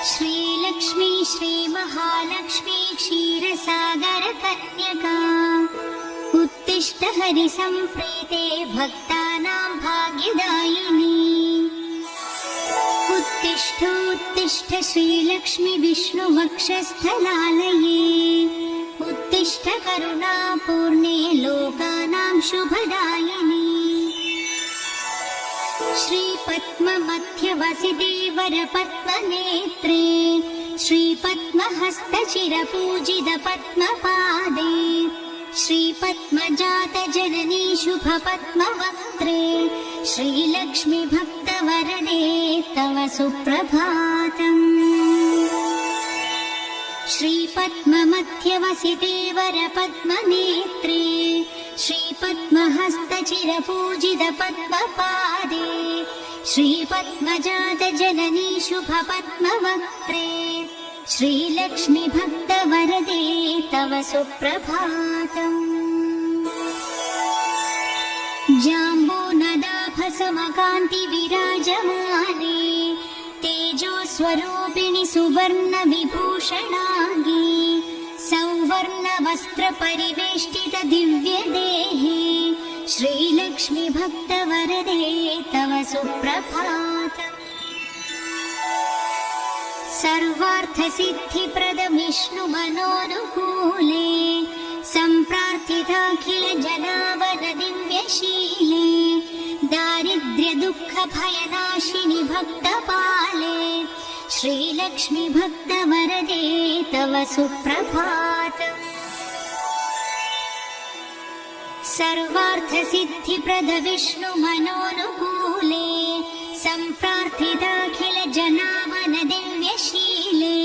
श्रीलक्ष्मी श्रीमहालक्ष्मी क्षीरसागरकन्यका उत्तिष्ठ हरिसम्प्रीते भक्तानां भाग्यदायिनी। उत्तिष्ठ श्रीलक्ष्मी विष्णुवक्षस्थलालये उत्तिष्ठ करुणापूर्णे लोकानां शुभदायिनी। श्रीपद्ममध्यवसिते वरपद्मनेत्रे श्रीपद्महस्तचिरपूजितपद्मपादे श्रीपद्मजातजननी शुभपद्मवक्त्रे श्रीलक्ष्मी भक्तवरदे तव सुप्रभातम्। श्रीपद्ममध्यवसिते वरपद्मनेत्रे श्रीपद्महस्तचिरपूजितपद्मपादे श्रीपद्मजातजननी शुभपद्मवक्त्रे श्रीलक्ष्मी भक्तवरदे तव सुप्रभातम्। जाम्बूनदाभसमकान्तिविराजमाने तेजोस्वरूपिणि सुवर्णविभूषणाङ्गी सौवर्णवस्त्रपरिवेष्टित दिव्यदेहे श्रीलक्ष्मी भक्तवरदे तव सुप्रभातम्। सर्वार्थसिद्धिप्रद विष्णुमनोनुकूले सम्प्रार्थिताखिल जनावन दिव्यशीले दारिद्र्यदुःखभयनाशिनि भक्तपाले श्रीलक्ष्मी भक्तवरदे तव सुप्रभातम्। सर्वार्थसिद्धिप्रद विष्णुमनोनुकूले सम्प्रार्थिताखिल जनावन दिव्यशीले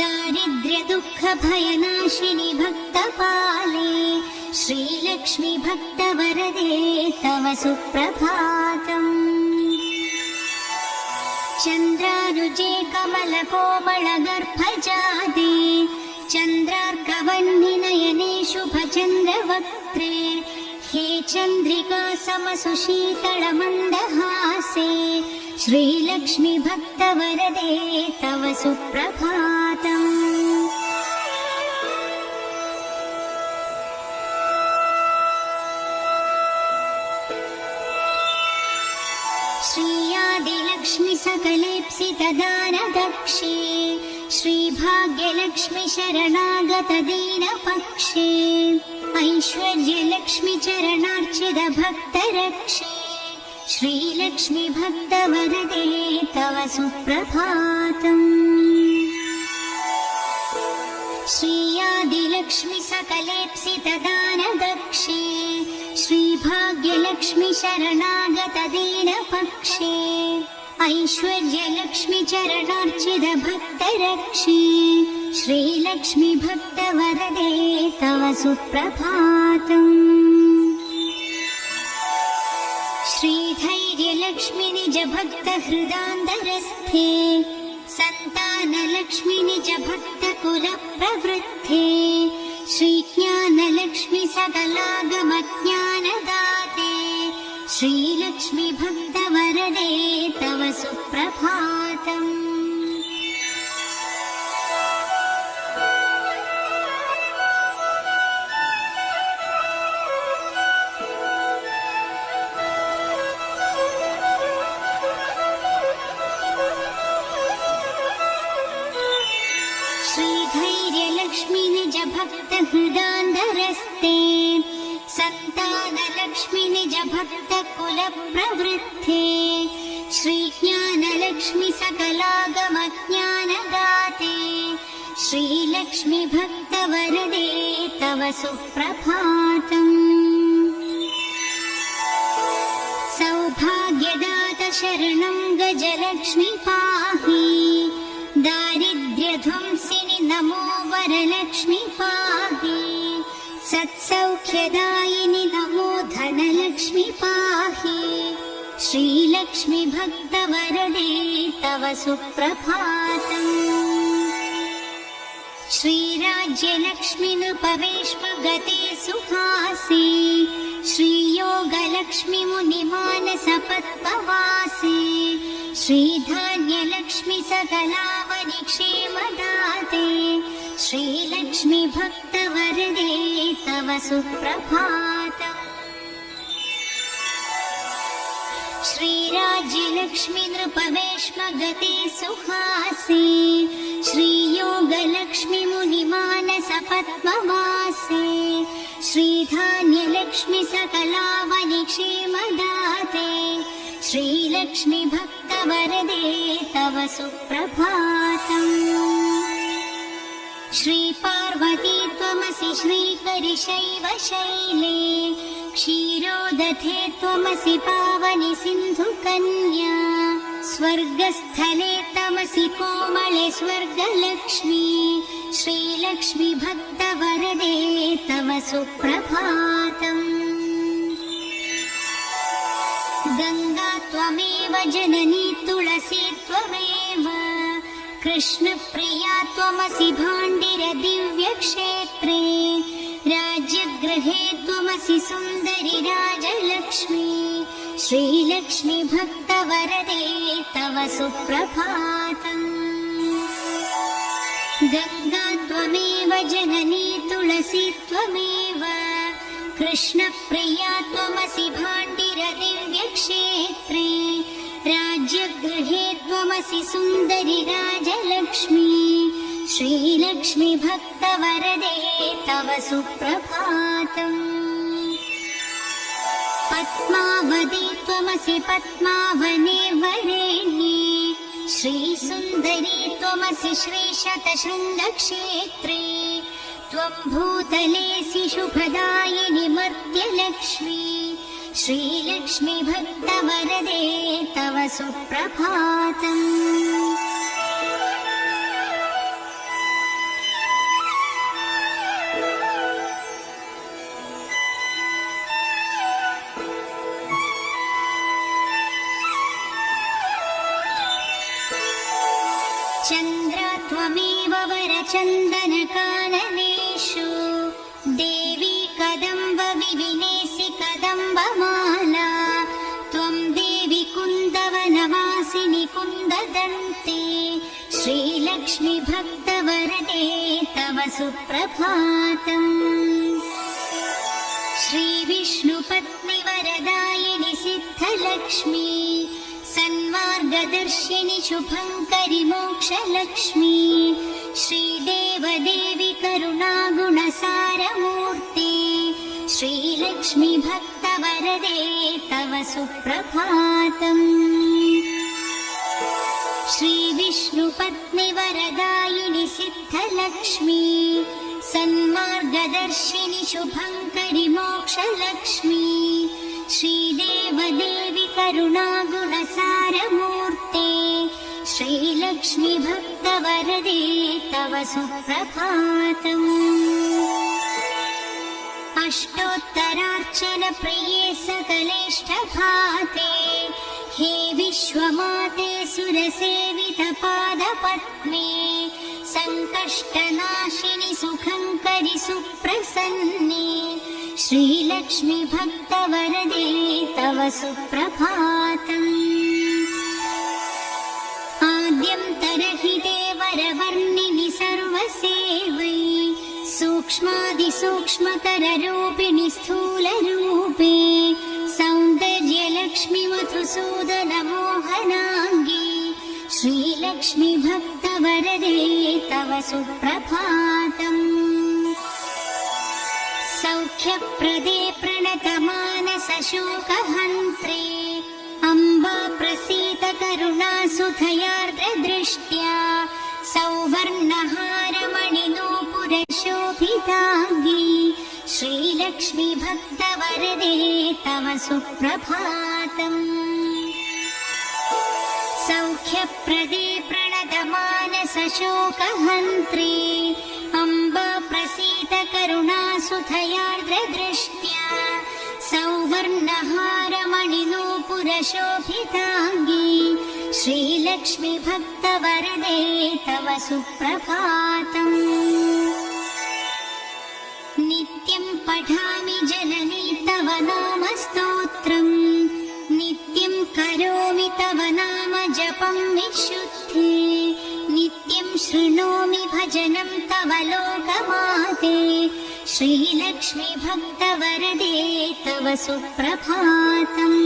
दारिद्र्यदुःखभयनाशिनि भक्तपाले श्रीलक्ष्मी भक्तवरदे तव सुप्रभातम्। चन्द्रानुजे कमलकोमलगर्भजाते चन्द्रार्कवह्निनयने शुभचन्द्रवक्त्रे हे चन्द्रिका समसुशीतलमन्दहासे श्रीलक्ष्मी भक्तवरदे तव सुप्रभातम्। श्रीयादिलक्ष्मी सकलेप्सितदानदक्षे श्रीभाग्यलक्ष्मी शरणागत दीनपक्षे ऐश्वर्यलक्ष्मी चरणार्चित भक्तरक्षे श्रीलक्ष्मी भक्तवरदे तव सुप्रभातम्। श्रीयादिलक्ष्मी सकलेप्सितदानदक्षे श्रीभाग्यलक्ष्मी शरणागत दीनपक्षे ऐश्वर्यलक्ष्मी चरणार्चित भक्तरक्षे श्रीलक्ष्मी भक्तवरदे तव सुप्रभातम्। श्रीधैर्यलक्ष्मी निज भक्तहृदान्तरस्थे सन्तानलक्ष्मी निज भक्तकुलप्रवृद्धे श्रीज्ञानलक्ष्मी सकलागमज्ञानदाते श्रीलक्ष्मी भक्तवरदे तव सुप्रभातम्। श्रीधैर्यलक्ष्मी निज भक्तहृदान्तरस्थे सन्तानलक्ष्मी निज भक्तकुलप्रवृद्धे श्रीज्ञानलक्ष्मी सकलागमज्ञानदाते श्रीलक्ष्मी भक्तवरदे तव सुप्रभातम्। सौभाग्यदात शरणं गजलक्ष्मी पाहि दारिद्र्यध्वंसिनि नमो वरलक्ष्मी पाहि सत्सौख्यदायिनि नमो धनलक्ष्मी पाहि श्रीलक्ष्मी भक्तवरदे तव सुप्रभातम्। श्रीराज्यलक्ष्मी नृपवेश्मगते सुहासे श्रीयोगलक्ष्मी मुनिमानसपद्मवासे श्रीधान्यलक्ष्मी श्रीलक्ष्मी सकलावनि क्षेमदाते श्रीलक्ष्मी भक्तवरदे तव सुप्रभातम्। श्रीराज्यलक्ष्मी नृपवेश्मगते सुहासे श्रीयोगलक्ष्मी मुनिमानस पद्मवासे श्रीधान्यलक्ष्मी सकलावनि क्षेमदाते श्रीलक्ष्मी भक्तवरदे तव सुप्रभातम्। श्रीपार्वती त्वमसि श्रीकरिशैव शैले क्षीरोदधे त्वमसि पावनि सिन्धुकन्या स्वर्गस्थले तमसि कोमले स्वर्गलक्ष्मी श्रीलक्ष्मी भक्तवरदे तव सुप्रभातम्। गङ्गा त्वमेव जननी तुलसी त्वमेव कृष्णप्रिया त्वमसि भाण्डिर दिव्यक्षेत्रे राज्यगृहे त्वमसि सुन्दरि राजलक्ष्मी श्रीलक्ष्मी भक्तवरदे तव सुप्रभातम्। गङ्गा त्वमेव जननी तुलसी त्वमेव कृष्णप्रिया त्वमसि भाण्डिर दिव्यक्षेत्रे राज्यगृहे त्वमसि सुन्दरि राजलक्ष्मी श्रीलक्ष्मी भक्तवरदे तव सुप्रभातम्। पद्मावती त्वमसि पद्मावने वरेण्ये श्रीसुन्दरी त्वमसि श्रीशतशृङ्गक्षेत्रे त्वं भूतलेऽसि शुभदायिनि मर्त्यलक्ष्मी श्रीलक्ष्मी भक्तवरदे तव सुप्रभातम्। चन्द्र त्वमेव वरचन्दनकाननेषु देवी कदम्ब विविनेसि कदम्बमाला त्वं देवी कुन्दवनवासिनि कुन्ददन्ते श्रीलक्ष्मी भक्तवरदे तव सुप्रभातम्। श्रीविष्णुपत्नि वरदायिनि सिद्धलक्ष्मी सन्मार्गदर्शिनि शुभङ्करि मोक्षलक्ष्मी श्रीदेवदेवी करुणागुणसारमूर्ते श्रीलक्ष्मी भक्तवरदे तव सुप्रभातम्। श्रीविष्णुपत्नि वरदायिनि सिद्धलक्ष्मी सन्मार्गदर्शिनि शुभङ्करि मोक्षलक्ष्मी श्रीदेवदेवी करुणागुणसारमूर्ते श्रीलक्ष्मी भक्तवरदे तव सुप्रभातम्। अष्टोत्तरार्चनप्रिये सकलेष्टभाते हे विश्वमाते सुरसेवितपादपद्मे सङ्कष्टनाशिनि सुखङ्करि सुप्रसन्ने श्रीलक्ष्मी भक्तवरदे तव सुप्रभातम्। आद्यन्तरहिते वरवर्णिनि सर्वसेवै सूक्ष्मादिसूक्ष्मतररूपिणि स्थूलरूपे सौन्दर्यलक्ष्मि मधुसूदनमोहनाङ्गी श्रीलक्ष्मी भक्तवरदे तव सुप्रभातम्। सौख्यप्रदे प्रणतमानसशोकहन्त्रे अम्बा प्रसीद करुणासुधयार्द्रदृष्ट्या सौवर्णहारमणिनूपुरशोभिताङ्गी श्रीलक्ष्मी भक्तवरदे तव सुप्रभातम्। सौख्यप्रदे प्रणतमानसशोकहन्त्रे अम्बा प्रसीद करुणासुधयार्द्रदृष्ट्या सौवर्णहारमणिनूपुरशोभिताङ्गी श्रीलक्ष्मी भक्तवरदे तव सुप्रभातम्। नित्यं पठामि जननी तव नाम स्तोत्रम् नित्यं करोमि तव नाम जपं विशुद्धे नित्यं शृणोमि भजनं तव लोकमाते श्रीलक्ष्मी भक्तवरदे तव सुप्रभातम्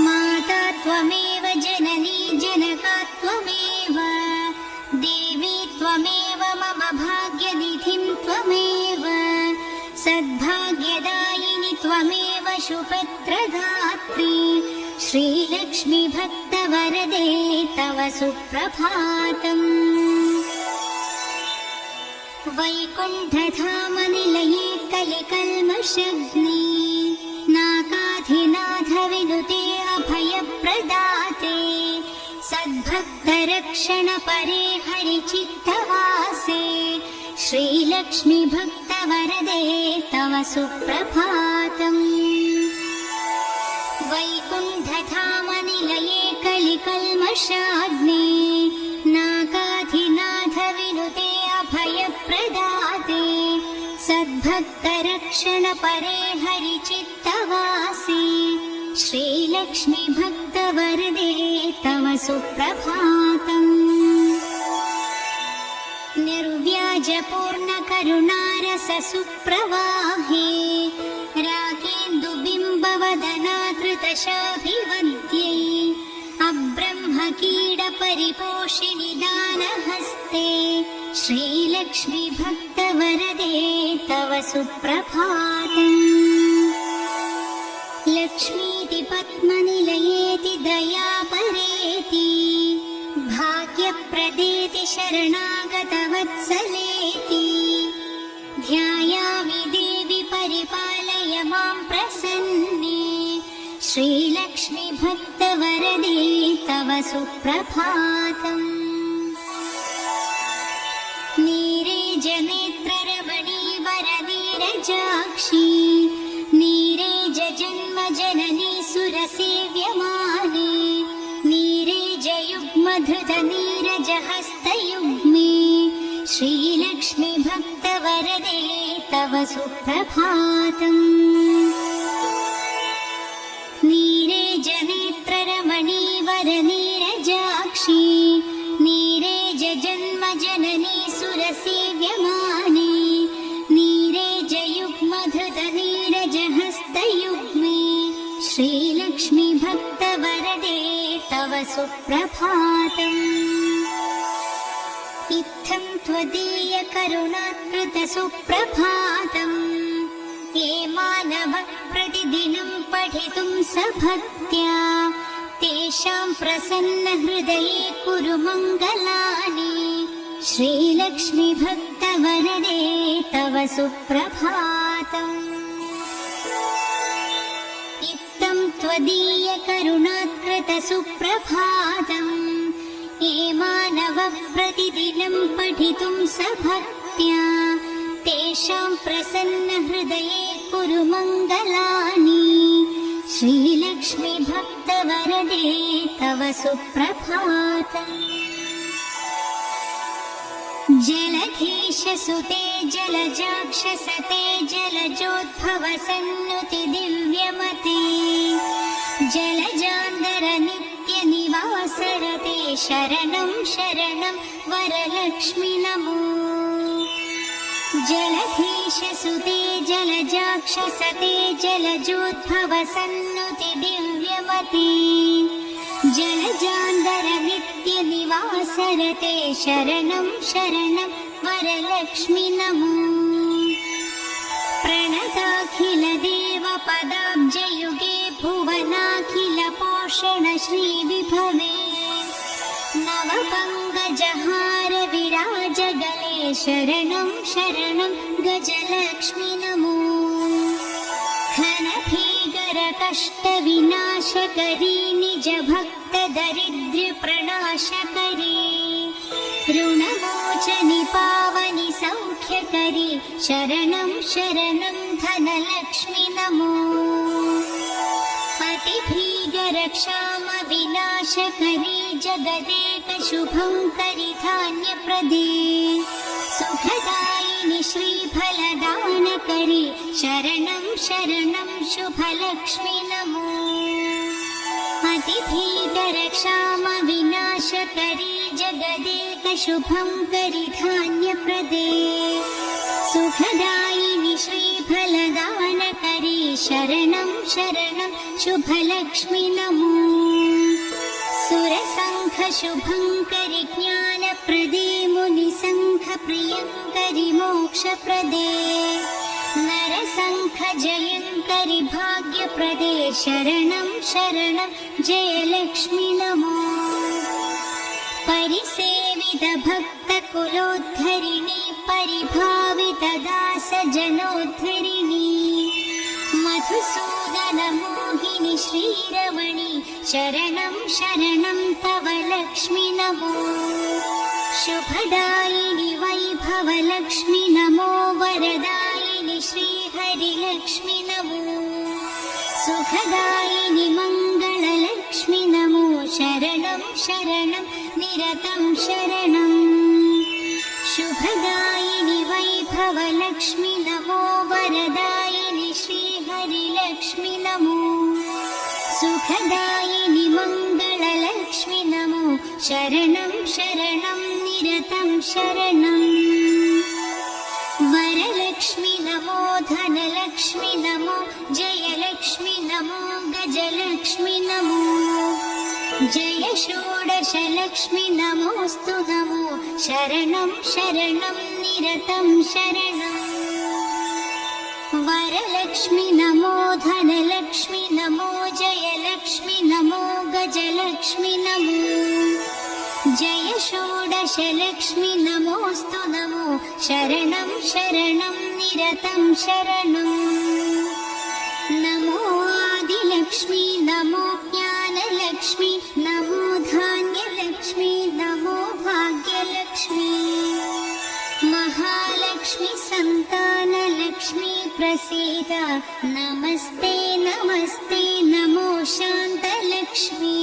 माता त्वमेव जननी जनका त्वमेव देवी त्वमेव मम भाग्यनिधिं त्वमेव सद्भाग्यदायिनि त्वमेव सुपुत्रदात्री श्रीलक्ष्मी भक्तवरदे तव सुप्रभातम् वैकुण्ठधामनिलये कलिकल्मषग्ने नागाधिनाथविनुते अभयप्रदाते सद्भक्तरक्षणपरे हरिचित्तवासे श्रीलक्ष्मी भक्तवरदे तव सुप्रभातम् वैकुण्ठधामनिलये कलिकल्मषाग्ने नागाधिनाथविनुते अभयप्रदाते सद्भक्तरक्षणपरे हरिचित्तवासे श्रीलक्ष्मी भक्तवरदे तव सुप्रभातम् निर्व्याजपूर्णकरुणारससुप्रवाहे रागेन्दुबिम्बवदनाधृतशाभिवद्यै अब्रह्मकीडपरिपोषिणि दानहस्ते श्रीलक्ष्मी भक्तवरदे तव सुप्रभातम् लक्ष्मीति पद्मनिलयेति दयापरेति भाग्यप्रदेति शरणागतवत्सलेति ध्यायामि देवि परिपालय मां प्रसन्ने श्रीलक्ष्मी भक्तवरदे तव सुप्रभातम् नीरेजनेत्ररमणी वरदीरजाक्षी नीरेजजन्मजननी सुरसेव्यमाने नीरेजयुग्मधृतनीरजहस्तयुग्मे श्रीलक्ष्मी भक्तवरदे तव सुप्रभातम् नीरेजनेत्ररमणी वरनीरजाक्षी नीरेजजन्मजननी सुरसेव्यमाने नीरेजयुग्मधृतनीरजहस्तयुग्मे श्रीलक्ष्मी भक्तवरदे तव सुप्रभातम् इत्थं त्वदीयकरुणाकृतसुप्रभातम् ये मानवः प्रतिदिनं पठितुं सभक्त्या तेषां प्रसन्नहृदये कुरु मङ्गलानि श्रीलक्ष्मी भक्तवरदे तव सुप्रभातम् इत्थं त्वदीयकरुणाकृतसुप्रभातम् ये मानवः प्रतिदिनं पठितुं सभक्त्या तेषां प्रसन्नहृदये कुरु मङ्गलानि श्रीलक्ष्मी भक्तवरदे तव सुप्रभातम् जलधीशसुते जलजाक्षसते जलजोद्भवसन्नुति दिव्यमते जलजान्धर नित्यनिवासरते शरणं शरणं वरलक्ष्मि नमो जलधीशसुते जलजाक्षसते जलजोद्भवसन्नुति दिव्यमते जलजान्धर नित्यनिवासरते शरणं शरणं वरलक्ष्मि नमो प्रणताखिलदेवपदाब्जयुगे भुवनाखिलपोषण श्रीविभवे नवपङ्कजहार विराजगले शरणं शरणं गजलक्ष्मि नमो घनभीकरकष्टविनाशकरी निजभक्तदरिद्र्यप्रणाशकरी ऋणमोचनि पावनि सौख्यकरी शरणं शरणं धनलक्ष्मि नमो अतिभीकर विनाशकरी जगदेकशुभङ्करि धान्यप्रदे सुखदायिनि श्रीफलदानकरी शरणं शरणं शुभलक्ष्मि नमो अतिभीतरक्षामविनाशकरी जगदेकशुभङ्करि धान्यप्रदे सुखदायिनि श्रीफलदानकरी शरणं शरणं शुभलक्ष्मि नमो सुरसङ्खशुभङ्करि ज्ञानप्रदे मुनिसङ्खप्रियङ्करि मोक्षप्रदे नरसङ्खजयङ्करि भाग्यप्रदे शरणं शरणं जयलक्ष्मि नमो परिसेवितभक्तकुलोद्धरिणि परिभावितदासजनोद्धरिणि मधुसूदनमोहिनि श्रीरमणि शरणं शरणं तव लक्ष्मि नमो शुभदायिनि वैभवलक्ष्मि नमो वरदायिनि श्रीहरिलक्ष्मि नमो सुखदायिनि मङ्गललक्ष्मि नमो शरणं शरणं निरतं शरणम् शुभदायिनि वैभवलक्ष्मि नमो वरदायिनि श्रीहरिलक्ष्मि नमो सुखदायिनि मङ्गललक्ष्मि नमो शरणं शरणं निरतं शरणम् वरलक्ष्मि नमो धनलक्ष्मि नमो जयलक्ष्मि नमो गजलक्ष्मि नमो जय षोडशलक्ष्मि नमोऽस्तु नमो शरणं शरणं निरतं शरणम् वरलक्ष्मि नमो धनलक्ष्मि नमो जयलक्ष्मि नमो गजलक्ष्मि नमो जय षोडशलक्ष्मि नमोऽस्तु नमो शरणं शरणं निरतं शरणम् नमो आदिलक्ष्मी नमो ज्ञानलक्ष्मी नमो धान्यलक्ष्मी नमो भाग्यलक्ष्मी महालक्ष्मी संतानलक्ष्मी प्रसीद नमस्ते नमस्ते नमो शान्तलक्ष्मी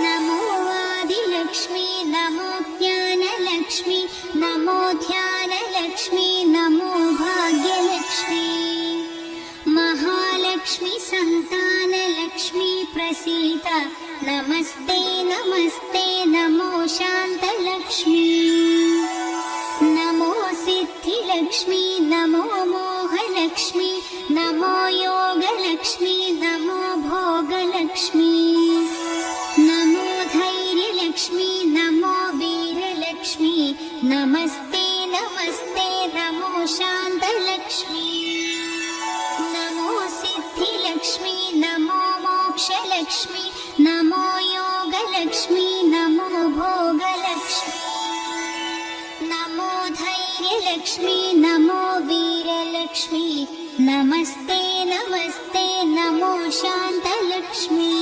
नमो आदिलक्ष्मी नमो ज्ञानलक्ष्मी नमो ध्यानलक्ष्मी नमो भाग्यलक्ष्मी महालक्ष्मी संतानलक्ष्मी प्रसीद नमस्ते नमस्ते नमो शान्तलक्ष्मी नमो सिद्धिलक्ष्मी नमो मोहलक्ष्मी नमो योगलक्ष्मी नमो भोगलक्ष्मी नमो धैर्यलक्ष्मी नमो वीरलक्ष्मी नमस्ते नमस्ते नमो शान्तलक्ष्मी नमो सिद्धिलक्ष्मी नमो मोक्षलक्ष्मी नमो योगलक्ष्मी नमो भोगलक्ष्मी नमो धैर्यलक्ष्मी नमो वीरलक्ष्मी नमस्ते नमस्ते नमो शान्तलक्ष्मी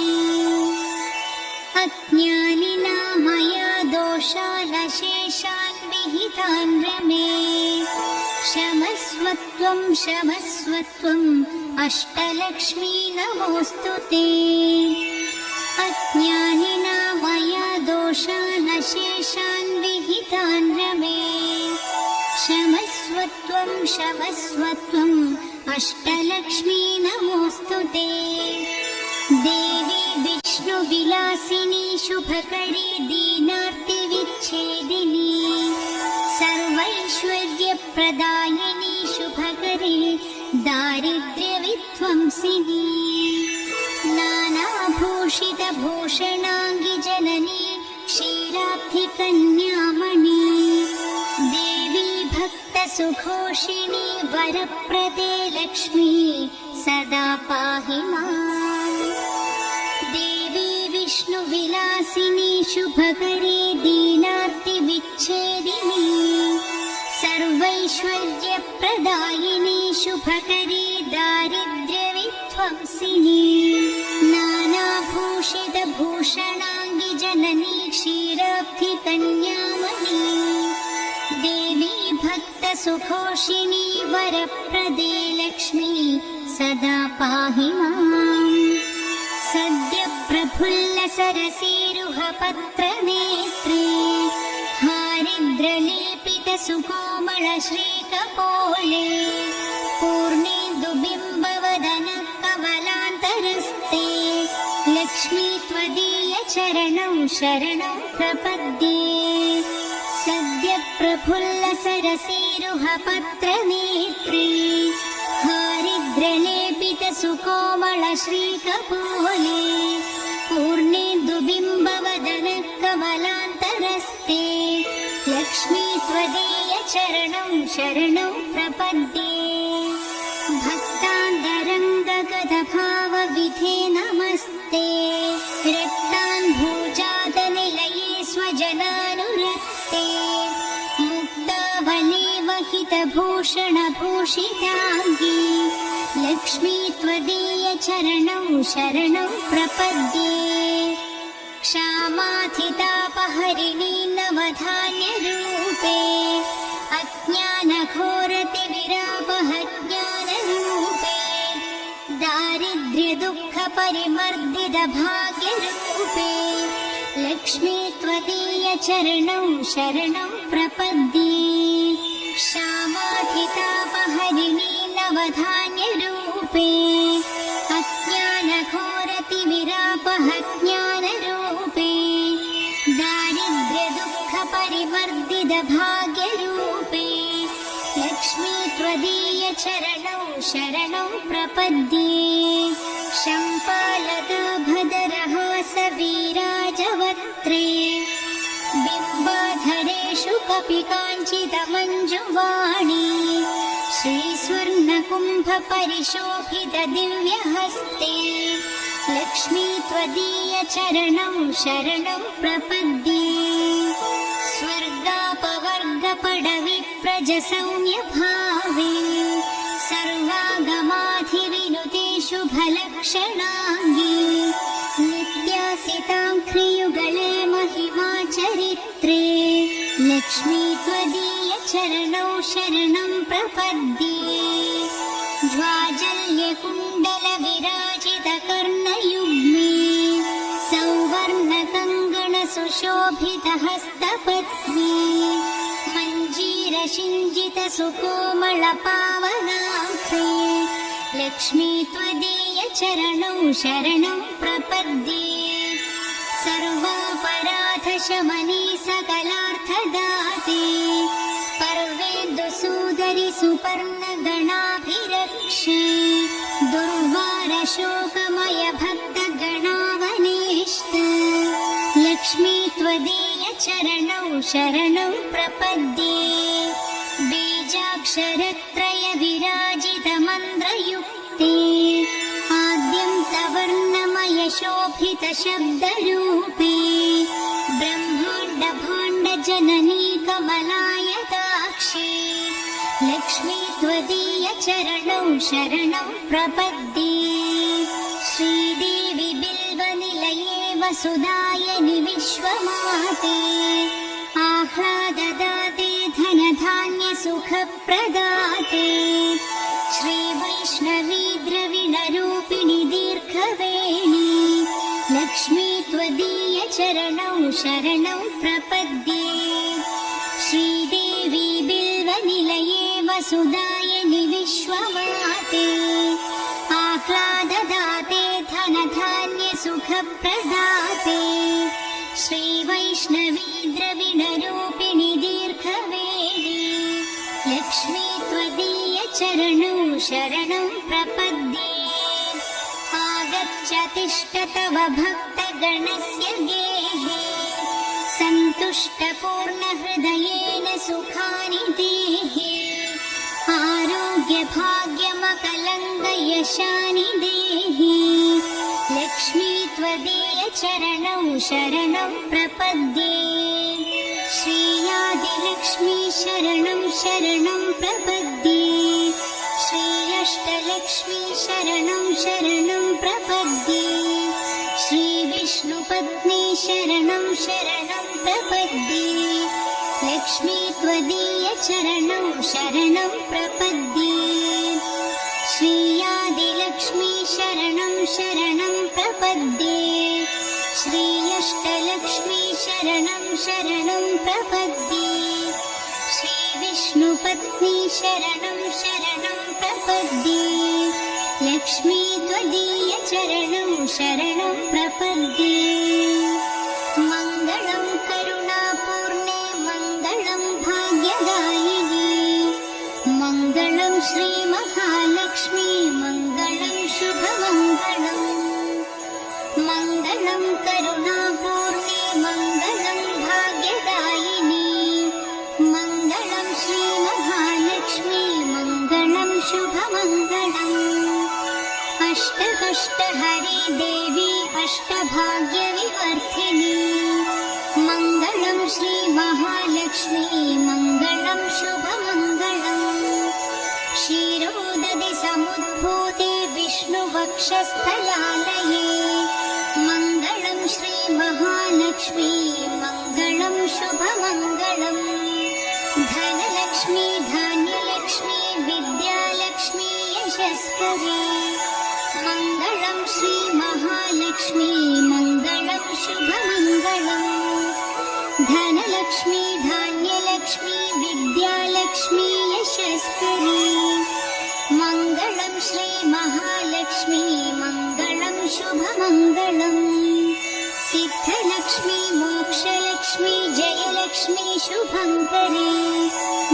अज्ञानिना मया दोषानशेषान् विहितान् रमे क्षमस्वत्वं क्षमस्वत्वम् अष्टलक्ष्मी नमोऽस्तु ते अज्ञानिना मया दोषानशेषान् विहितान् रमे क्षमस्वत्वं क्षमस्वत्वम् अष्टलक्ष्मी नमोऽस्तु ते देवी विष्णुविलासिनी शुभकरी दीनार्तिविच्छेदिनी सर्वैश्वर्यप्रदायिनी शुभकरी दारिद्र्यविध्वंसिनी नानाभूषितभूषणाङ्गि जननी क्षीराब्धिकन्यामणि देवी भक्तसुघोषिणी वरप्रदे लक्ष्मी सदा पाहि माम् देवी विष्णुविलासिनी शुभकरी दीनार्तिविच्छेदिनी सर्वैश्वर्यप्रदायिनी शुभकरी दारिद्र्यविध्वंसिनी नानाभूषितभूषणाङ्गि जननी क्षीराब्धिकन्यामणि देवी भक्तसुघोषिणी वरप्रदे लक्ष्मी सदा पाहि माम् सद्य प्रफुल्लसरसीरुहपत्रनेत्रे हारिद्रलेपितसुकोमलश्रीकपोले पूर्णेन्दुबिम्बवदनकमलान्तरस्ते लक्ष्मी त्वदीयचरणौ शरणौ प्रपद्ये सद्य प्रफुल्लसरसीरुहपत्रनेत्रे हारिद्रलेपितसुकोमलश्रीकपोले पूर्णेन्दुबिम्बवदनकमलान्तरस्ते लक्ष्मी त्वदीयचरणौ शरणौ प्रपद्ये भक्तान्तरङ्गगतभावविधे नमस्ते रक्तान् भूजातनिलये स्वजनानुरक्ते मुक्तावलीवहितभूषणभूषिताङ्गी लक्ष्मी त्वदीयचरणौ शरणौ प्रपद्ये क्षामाधितापहरिणी नवधान्यरूपे अज्ञानघोरतिविरापहज्ञानरूपे दारिद्र्यदुःखपरिमर्दितभाग्यरूपे लक्ष्मी त्वदीयचरणौ शरणौ प्रपद्ये क्षामाधितापहरिणी नवधान्यरूपे अज्ञानघोरतिविरापहज्ञानरूपे दारिद्र्यदुःखपरिमर्दितभाग्यरूपे लक्ष्मी त्वदीयचरणौ शरणौ प्रपद्ये शम्पालकाभदरहासवीराजवक्त्रे बिम्बाधरेषु कपि काञ्चितमञ्जुवाणी श्रीस्वर्णकुम्भपरिशोभितदिव्यहस्ते लक्ष्मी त्वदीयचरणौ शरणौ प्रपद्ये स्वर्गापवर्गपडविप्रजसौम्यभावे सर्वागमाधिविनुते शुभलक्षणाङ्गी नित्यासिताङ्घ्रियुगले महिमाचरित्रे लक्ष्मी त्वदीयचरणौ शरणं प्रपद्ये ज्वाजल्यकुण्डलविराजितकर्णयुग्मे सौवर्णकङ्गणसुशोभितहस्तपद्मे मञ्जीरशिञ्जितसुकोमलपावनाङ्घ्रे लक्ष्मी त्वदीयचरणौ शरणं प्रपद्ये सर्वापराधशमनी सकलार्थदाते पर्वेन्दुसूदरि सुपर्णगणाभिरक्षे दुर्वारशोकमय भक्तगणावनेष्ट लक्ष्मी त्वदीयचरणौ शरणौ प्रपद्ये बीजाक्षरत्रय विराजितमन्त्रयुक्ते आद्यन्तवर्णमय शोभितशब्दरूपे ब्रह्माण्डभाण्डजननी कमलायताक्षी लक्ष्मी त्वदीयचरणौ शरणौ प्रपद्ये श्रीदेवी बिल्वनिलये वसुधायनि विश्वमाते आह्लाददाते धनधान्यसुखप्रदाते श्रीवैष्णवी द्रविणरूपिणि दीर्घवेणी लक्ष्मी त्वदीयचरणौ शरणौ प्रपद्ये श्रीदेवी बिल्वनिलये वसुधायनि विश्वमाते आह्लाददाते धनधान्यसुखप्रदाते श्रीवैष्णवी द्रविणरूपिणि दीर्घवेणी लक्ष्मी त्वदीयचरणौ शरणौ प्रपद्ये आगच्छ तिष्ठ तव भक्तगणस्य गेहे सन्तुष्टपूर्णहृदयेन सुखानि देहि आरोग्यभाग्यमकलङ्कयशानि देहि लक्ष्मी त्वदीयचरणौ शरणं प्रपद्ये श्रीयादिलक्ष्मी शरणं शरणं प्रपद्ये श्रीअष्टलक्ष्मी शरणं शरणं प्रपद्ये श्रीविष्णुपत्नी शरणं शरणं प्रपद्ये लक्ष्मी त्वदीयचरणौ शरणं प्रपद्ये श्रीयादिलक्ष्मी आदिलक्ष्मी शरणं शरणं प्रपद्ये श्री अष्टलक्ष्मी शरणं शरणं प्रपद्ये श्री विष्णुपत्नी शरणं शरणं प्रपद्ये लक्ष्मी त्वदीय चरणं शरणं प्रपद्ये मङ्गलं करुणापूर्णे मङ्गलं भाग्यदायिनी मङ्गलं श्रीमहालक्ष्मी मङ्गलं शुभमङ्गलम् मङ्गलं करुणापूर्णे मङ्गलं भाग्यदायिनी मङ्गलं श्रीमहालक्ष्मी मङ्गलं शुभमङ्गलम् अष्टकष्टहरे देवी अष्टभाग्यविवर्धिनी मङ्गलं श्रीमहालक्ष्मी मङ्गलं शुभमङ्गलम् क्षीरोदधि समुद्भूते विष्णुवक्षस्थलालये मङ्गलं श्रीमहालक्ष्मी मङ्गलं शुभमङ्गलम् धनलक्ष्मी धान्यलक्ष्मी विद्यालक्ष्मी यशस्करी मङ्गलं श्रीमहालक्ष्मी मङ्गलं शुभमङ्गलम् धनलक्ष्मी धान्यलक्ष्मी विद्यालक्ष्मी यशस्करी मङ्गलं श्रीमहालक्ष्मी मङ्गलं शुभमङ्गलम् सिद्धलक्ष्मी मोक्षलक्ष्मी जयलक्ष्मी शुभङ्करी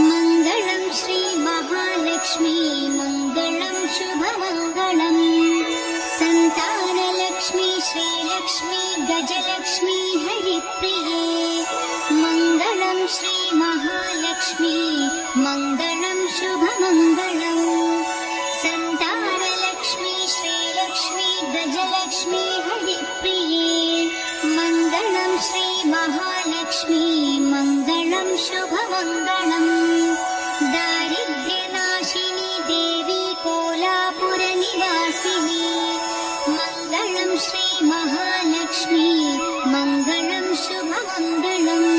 मङ्गलं श्रीमहालक्ष्मी मङ्गलं शुभमङ्गलम् सन्तानलक्ष्मी श्रीलक्ष्मी गजलक्ष्मी हरिप्रिये मङ्गलं श्रीमहालक्ष्मी मङ्गलं शुभमङ्गलम् सन्तानलक्ष्मी श्रीलक्ष्मी गजलक्ष्मी हरिप्रिये मङ्गलं श्रीमहालक्ष्मी मङ्गलं शुभमङ्गलम् दारिद्र्यनाशिनी देवी कोलापुरनिवासिनी मङ्गलं श्रीमहालक्ष्मी मङ्गलं शुभमङ्गलम्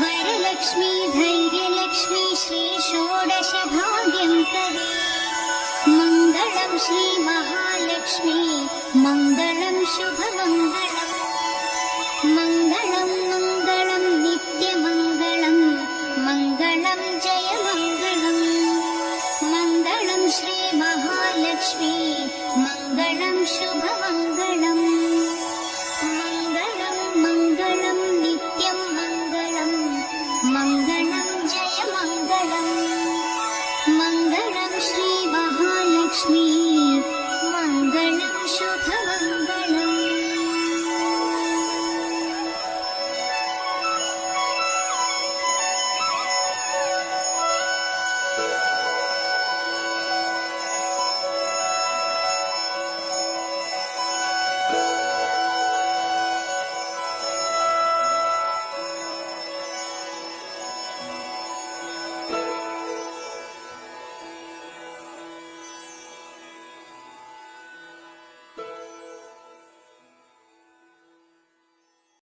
वरलक्ष्मी धैर्यलक्ष्मी श्री षोडशभाग्यङ्करी मङ्गलं श्रीमहालक्ष्मी मङ्गलं शुभमङ्गलम्